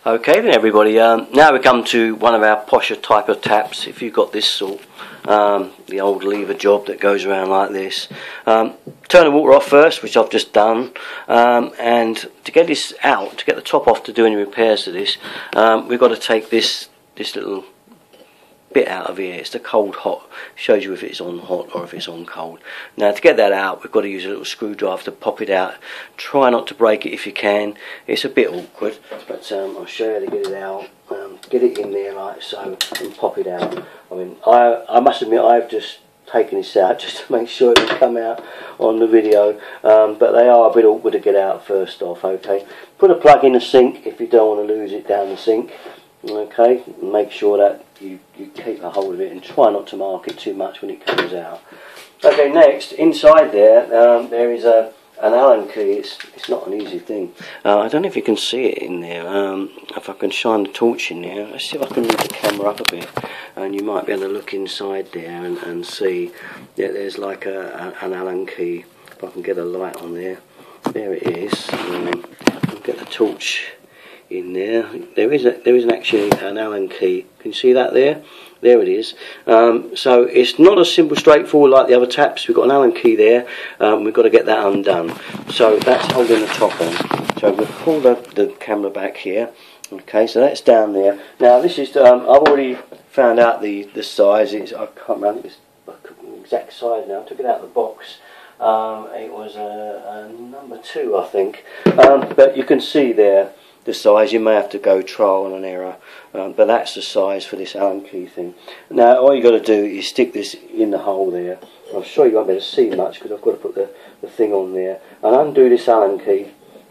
Okay then everybody, now we come to one of our posher type of taps. If you've got this sort, the old lever job that goes around like this, turn the water off first, which I've just done, and to get this out, to get the top off to do any repairs to this, we've got to take this little bit out of here. It's the cold hot, shows you if it's on hot or if it's on cold. Now to get that out, we've got to use a little screwdriver to pop it out. Try not to break it if you can. It's a bit awkward, but I'll show you how to get it out. Get it in there like so and pop it out. I mean, I must admit I've just taken this out just to make sure it will come out on the video, but they are a bit awkward to get out first off. Okay, put a plug in the sink if you don't want to lose it down the sink. Okay, make sure that you keep a hold of it and try not to mark it too much when it comes out. Okay, next, inside there, there is an Allen key. It's not an easy thing. I don't know if you can see it in there. If I can shine the torch in there, let's see if I can move the camera up a bit, and you might be able to look inside there and see that there's like an Allen key. If I can get a light on there, there it is. I'll get the torch in there. There isn't actually an Allen key. Can you see that there? There it is. So it's not as simple, straightforward like the other taps. We've got an Allen key there. We've got to get that undone. So that's holding the top on. So we'll pull the camera back here. Okay, so that's down there. Now this is I've already found out the size. I can't remember the exact size now. I took it out of the box. It was a number 2, I think. But you can see there the size. You may have to go trial and error, but that's the size for this Allen key thing. Now all you got to do is stick this in the hole there. I'm sure you won't be able to see much because I've got to put the thing on there and undo this Allen key.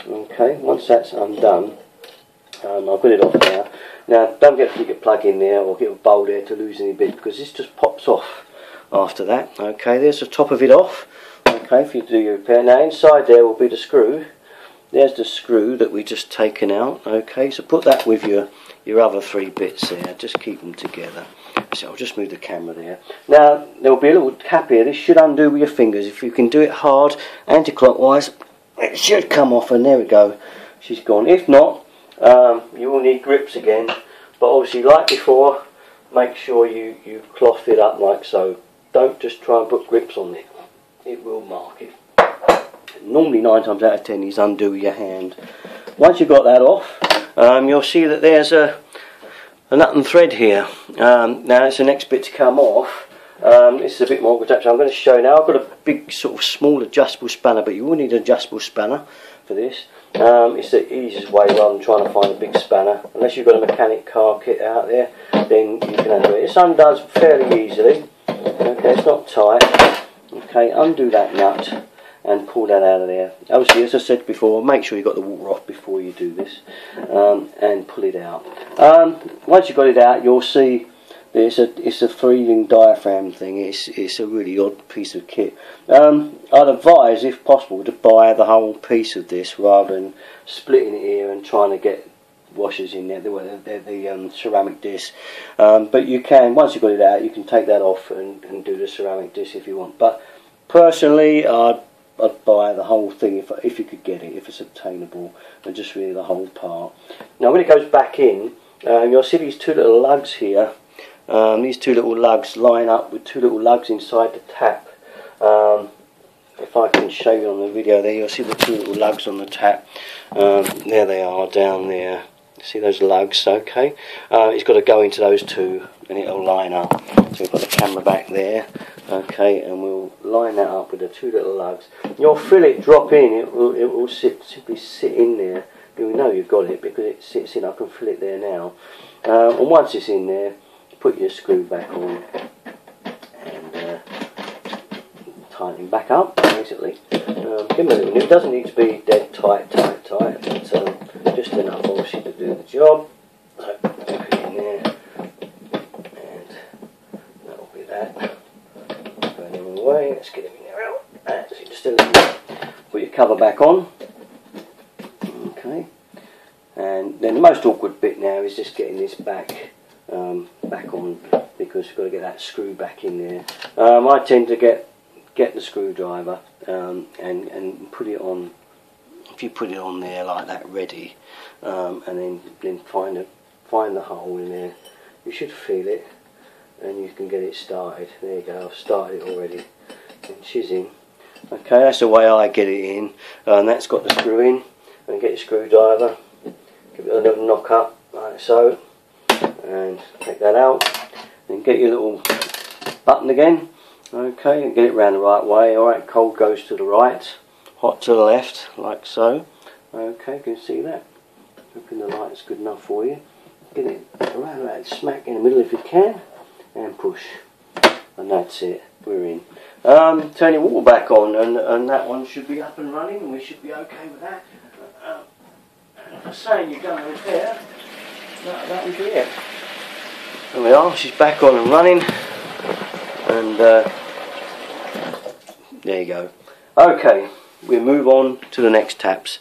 Okay, once that's undone, I've got it off now. Now don't forget to put your plug in there or get a bowl there to lose any bit, because this just pops off after that. Okay, there's the top of it off. Okay, if you do your repair. Now inside there will be the screw. There's the screw that we just taken out. Okay, so put that with your other 3 bits there. Just keep them together. So I'll just move the camera there. Now there will be a little cap here. This should undo with your fingers. If you can do it hard, anti-clockwise, it should come off. And there we go. She's gone. If not, you will need grips again. But obviously, like before, make sure you cloth it up like so. Don't just try and put grips on it. It will mark it. Normally 9 times out of 10 is undo with your hand. Once you've got that off, you'll see that there's a nut and thread here. Now it's the next bit to come off. This is a bit more awkward. I'm going to show you now. I've got a big sort of small adjustable spanner, but you will need an adjustable spanner for this. It's the easiest way rather than trying to find a big spanner. Unless you've got a mechanic car kit out there, then you can undo it. This undoes fairly easily. Okay, it's not tight. Okay, undo that nut and pull that out of there. Obviously, as I said before, make sure you've got the water off before you do this, and pull it out. Once you've got it out, you'll see it's a 3-ring diaphragm thing. It's a really odd piece of kit. I'd advise, if possible, to buy the whole piece of this rather than splitting it here and trying to get washers in there. The ceramic disc. But you can, once you've got it out, you can take that off and do the ceramic disc if you want. But personally, I'd buy the whole thing if you could get it, if it's obtainable, and just really the whole part. Now when it goes back in, you'll see these 2 little lugs here. These 2 little lugs line up with 2 little lugs inside the tap. If I can show you on the video there, you'll see the 2 little lugs on the tap. There they are down there. See those lugs? Okay. It's got to go into those 2 and it'll line up. So we've got the camera back there. Okay, and we'll line that up with the 2 little lugs. You'll feel it drop in. It will simply sit in there. You know you've got it because it sits in. I can feel it there now. And once it's in there, put your screw back on and tighten back up. Basically, give it a little. It doesn't need to be dead tight, but just enough, obviously, to do the job. So put it in there, and that will be that. Way. Let's get him in there out. That's it, just a little bit. Put your cover back on. Okay. And then the most awkward bit now is just getting this back on, because you've got to get that screw back in there. I tend to get the screwdriver and put it on if you put it on there like that ready, and then find the hole in there, you should feel it and you can get it started. There you go, I've started it already. And she's in. Okay, that's the way I get it in, and that's got the screw in. And get your screwdriver, give it a little knock up like so, and take that out, and get your little button again. Okay, and get it round the right way. Alright, cold goes to the right, hot to the left, like so. Okay, you can see that. Hoping the light's good enough for you. Get it around about smack in the middle if you can, and push. And that's it, we're in. Turn your water back on, and that one should be up and running, and we should be okay with that. If I'm saying you're going to repair, that would be it. There we are, she's back on and running, and there you go. Okay, we move on to the next taps.